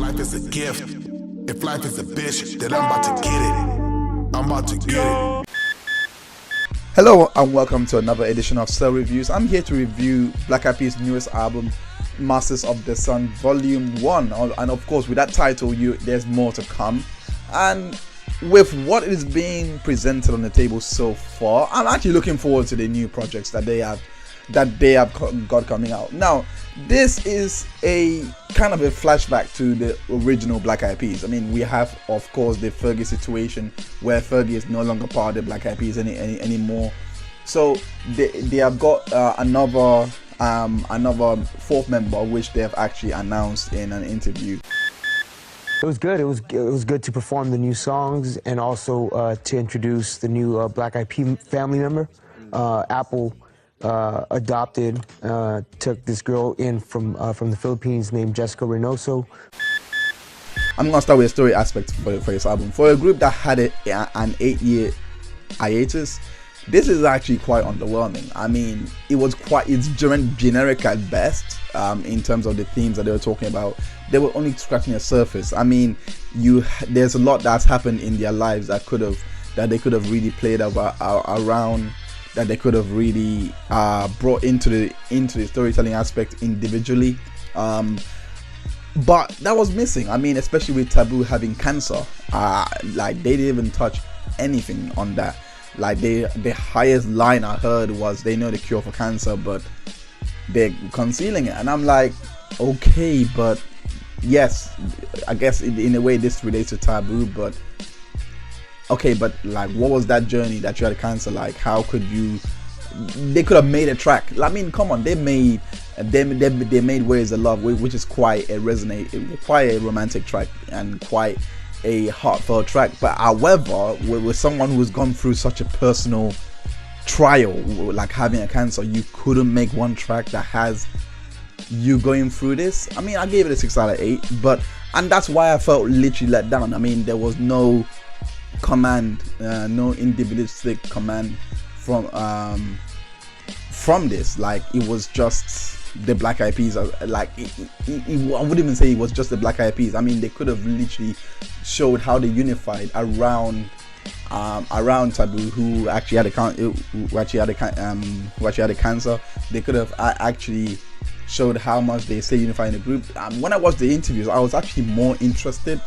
life is a gift, if life is a bitch, then I'm about to get it. I'm about to get it. Hello and welcome to another edition of Cell Reviews. I'm here to review Black Eyed Peas' newest album, Masters of the Sun Volume 1. And of course, with that title, there's more to come. And with what is being presented on the table so far, I'm actually looking forward to the new projects that they have got coming out. Now, this is a kind of a flashback to the original Black Eyed Peas. I mean, we have, of course, the Fergie situation where Fergie is no longer part of the Black Eyed Peas anymore. So they have got another fourth member, which they have actually announced in an interview. It was good. It was good to perform the new songs and also to introduce the new Black Eyed Peas family member. Apple adopted, took this girl in from the Philippines named Jessica Reynoso. I'm gonna start with the story aspect for this album. For a group that had an 8-year hiatus, this is actually quite underwhelming. I mean, it's generic at best in terms of the themes that they were talking about. They were only scratching the surface. I mean, there's a lot that's happened in their lives that they could have really played around, that they could have really brought into the storytelling aspect individually. But that was missing. I mean, especially with Taboo having cancer, like they didn't even touch anything on that. Like the highest line I heard was they know the cure for cancer, but they're concealing it. And I'm like, okay, but yes, I guess in a way this relates to Taboo, but okay, but like, what was that journey that you had cancer like? How could you? They could have made a track. I mean, come on, they made Ways of Love, which is quite a romantic track and quite a heartfelt track. But however, with someone who's gone through such a personal trial, like having a cancer, you couldn't make one track that has you going through this. I mean, I gave it a 6 out of 8, and that's why I felt literally let down. I mean, there was no command, no individualistic command from this. Like, it was just the Black Eyed Peas. Like, I wouldn't even say it was just the Black Eyed Peas. I mean, they could have literally showed how they unified around Taboo, who actually had a cancer. They could have actually showed how much they stay unified in the group. When I watched the interviews, I was actually more interested,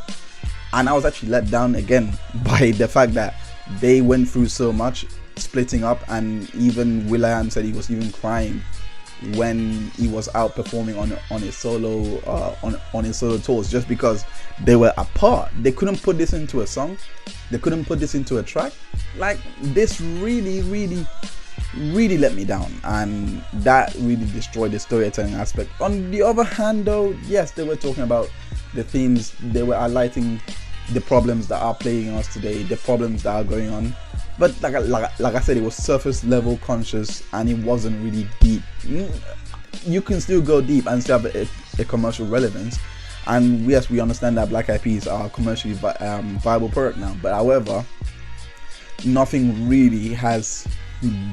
and I was actually let down again by the fact that they went through so much splitting up, and even will.i.am said he was even crying when he was out performing on his solo tours, just because they were apart. They couldn't put this into a song, they couldn't put this into a track. Like, this really let me down, and that really destroyed the storytelling aspect. On the other hand though, yes, they were talking about the themes, they were highlighting the problems that are plaguing us today, the problems that are going on. But like I said, it was surface level conscious, and it wasn't really deep. You can still go deep and still have a commercial relevance. And yes, we understand that Black Eyed Peas are a commercially viable product now. But however, nothing really has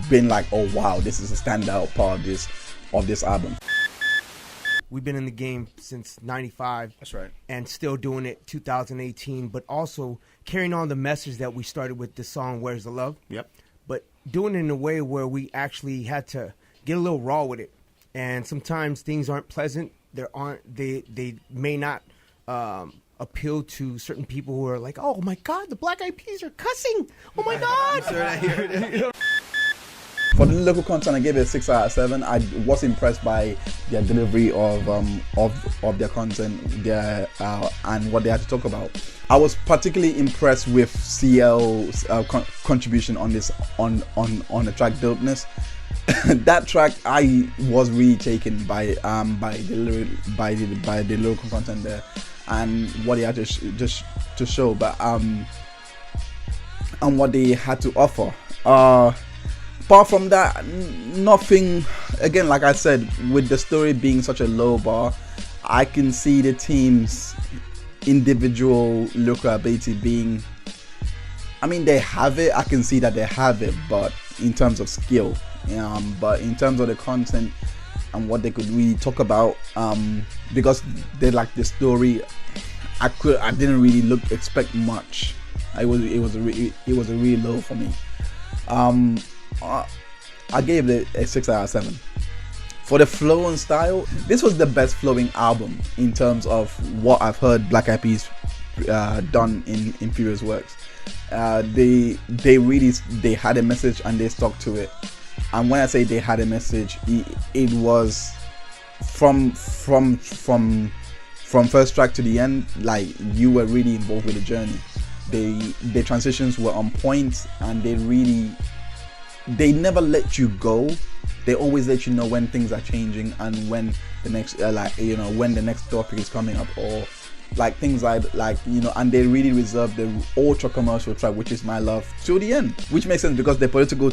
been like, oh wow, this is a standout part of this album. We've been in the game since '95. That's right. And still doing it 2018, but also carrying on the message that we started with the song Where's the Love? Yep. But doing it in a way where we actually had to get a little raw with it. And sometimes things aren't pleasant. They may not appeal to certain people who are like, oh my God, the Black Eyed Peas are cussing. Oh my God. For the local content, I gave it a 6 out of 7. I was impressed by their delivery of their content, and what they had to talk about. I was particularly impressed with CL's contribution on the track Dopeness. That track, I was really taken by the lyrical content there and what they had to show, but and what they had to offer. Apart from that, nothing. Again, like I said, with the story being such a low bar, I can see the team's individual lyrical ability being, I mean, they have it. I can see that they have it, but in terms of skill, but in terms of the content and what they could really talk about, because they like the story, I didn't really expect much. It was a really low for me. I gave it a 6 out of 7. For the flow and style, this was the best flowing album in terms of what I've heard Black Eyed Peas done in previous works. They had a message and they stuck to it. And when I say they had a message, it was from first track to the end, like you were really involved with the journey. The transitions were on point, and they never let you go. They always let you know when things are changing and when the next when the next topic is coming up, or like things like and they really reserve the ultra commercial track, which is My Love, to the end, which makes sense because the politically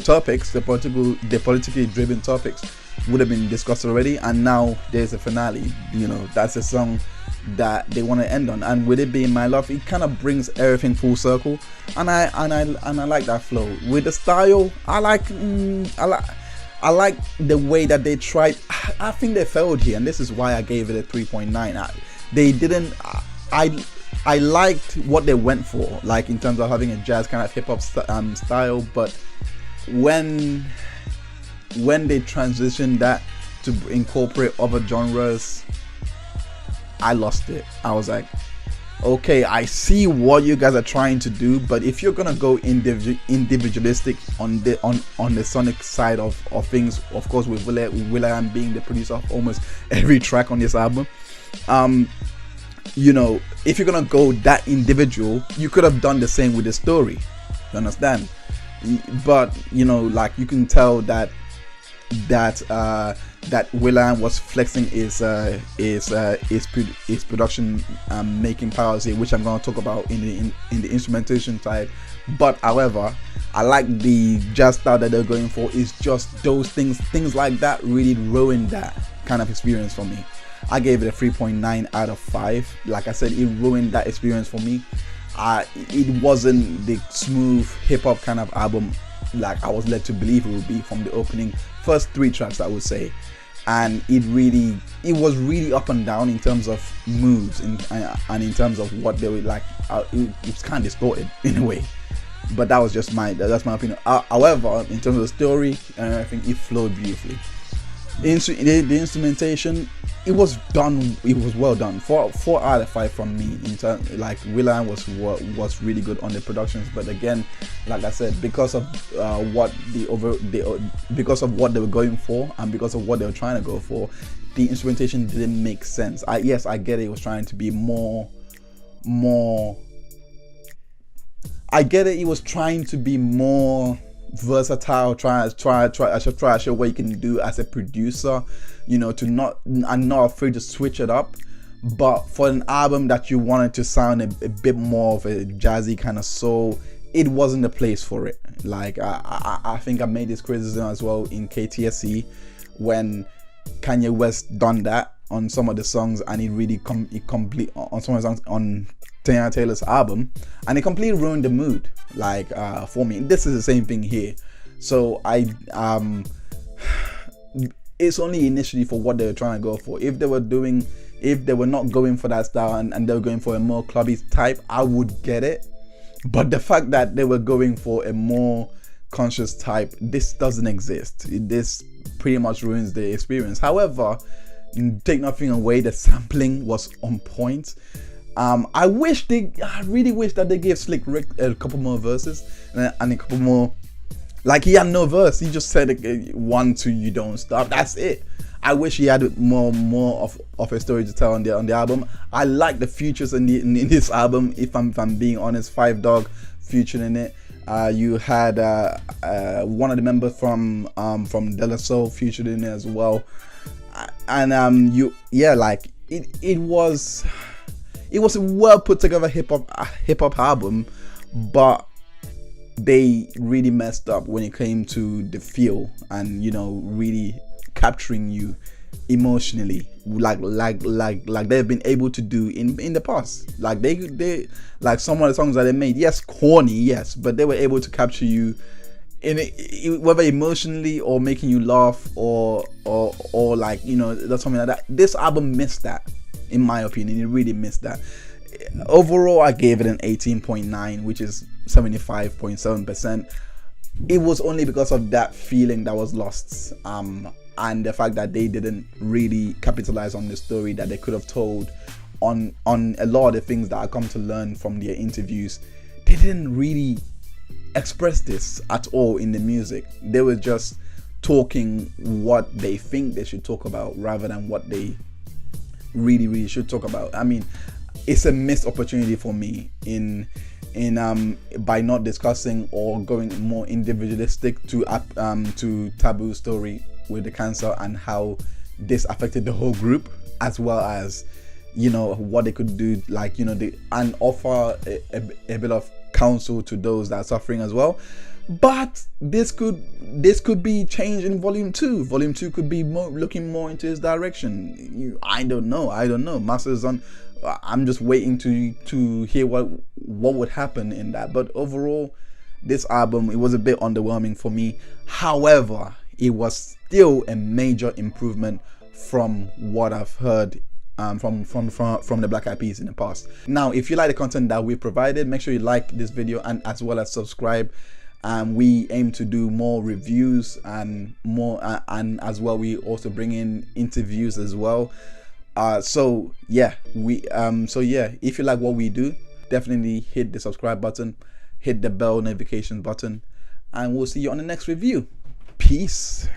driven topics would have been discussed already, and now there's a finale. That's a song that they want to end on, and with it being My Love, it kind of brings everything full circle, and I like that flow. With the style, I like the way that they tried. I think they failed here, and this is why I gave it a 3.9. They didn't. I liked what they went for, like in terms of having a jazz kind of hip hop style, but when they transitioned that to incorporate other genres, I lost it. I was like, okay, I see what you guys are trying to do, but if you're gonna go individualistic on the sonic side of things, of course with will.i.am being the producer of almost every track on this album, if you're gonna go that individual, you could have done the same with the story. You understand? But like you can tell that will.i.am was flexing his production making powers here, which I'm going to talk about in the instrumentation side. But however, I like the jazz style that they're going for. It's just those things like that really ruined that kind of experience for me. I gave it a 3.9 out of 5. Like I said, it ruined that experience for me. It wasn't the smooth hip hop kind of album like I was led to believe it would be from the opening first 3 tracks, I would say. And it was really up and down in terms of moods and in terms of what they were like. It was kind of distorted in a way, but that's my opinion. However, in terms of the story and everything, it flowed beautifully. The instrumentation, it was well done. 4 out of 5 from me. In terms, like will.i.am was really good on the productions, but again, like I said, because of what they were going for and because of what they were trying to go for, the instrumentation didn't make sense. I get it was trying to be more. I get it. It was trying to be more versatile, try to show what you can do as a producer, I'm not afraid to switch it up. But for an album that you wanted to sound a bit more of a jazzy kind of soul, it wasn't the place for it. Like I think I made this criticism as well in KTSE when Kanye West done that on some of the songs, and it really complete on some of the songs on Teyana Taylor's album, and it completely ruined the mood. Like for me, this is the same thing here. So it's only initially for what they were trying to go for. If they were not going for that style and they were going for a more clubby type, I would get it. But the fact that they were going for a more conscious type, this doesn't exist. This pretty much ruins the experience. However, take nothing away, the sampling was on point. I really wish that they gave Slick Rick a couple more verses and a couple more. Like, he had no verse. He just said 1, 2, you don't stop. That's it. I wish he had more of a story to tell on the album. I like the features in this album. If I'm being honest, 5 Dog featured in it. You had one of the members from De La Soul featured in it as well. And it was a well put together hip hop album, but they really messed up when it came to the feel and really capturing you emotionally, like they've been able to do in the past. Like they like some of the songs that they made, yes, corny, yes, but they were able to capture you in it, whether emotionally or making you laugh or like that's something like that. This album missed that, in my opinion. It really missed that. overall I gave it an 18.9, which is 75.7%. It was only because of that feeling that was lost, and the fact that they didn't really capitalize on the story that they could have told on a lot of the things that I come to learn from their interviews. They didn't really express this at all in the music. They were just talking what they think they should talk about rather than what they really should talk about. I mean, it's a missed opportunity for me in by not discussing or going more individualistic to Taboo's story with the cancer and how this affected the whole group, as well as, you know, what they could do, like, you know, and offer a bit of counsel to those that are suffering as well. But this could be changed in volume 2. Volume 2 could be looking more into his direction. I don't know. Masters on. I'm just waiting to hear what would happen in that. But overall, this album, it was a bit underwhelming for me. However, it was still a major improvement from what I've heard from the Black Eyed Peas in the past. Now, if you like the content that we provided, make sure you like this video and as well as subscribe. We aim to do more reviews and more, and as well we also bring in interviews as well. So yeah, if you like what we do, definitely hit the subscribe button, hit the bell notification button, and we'll see you on the next review. Peace.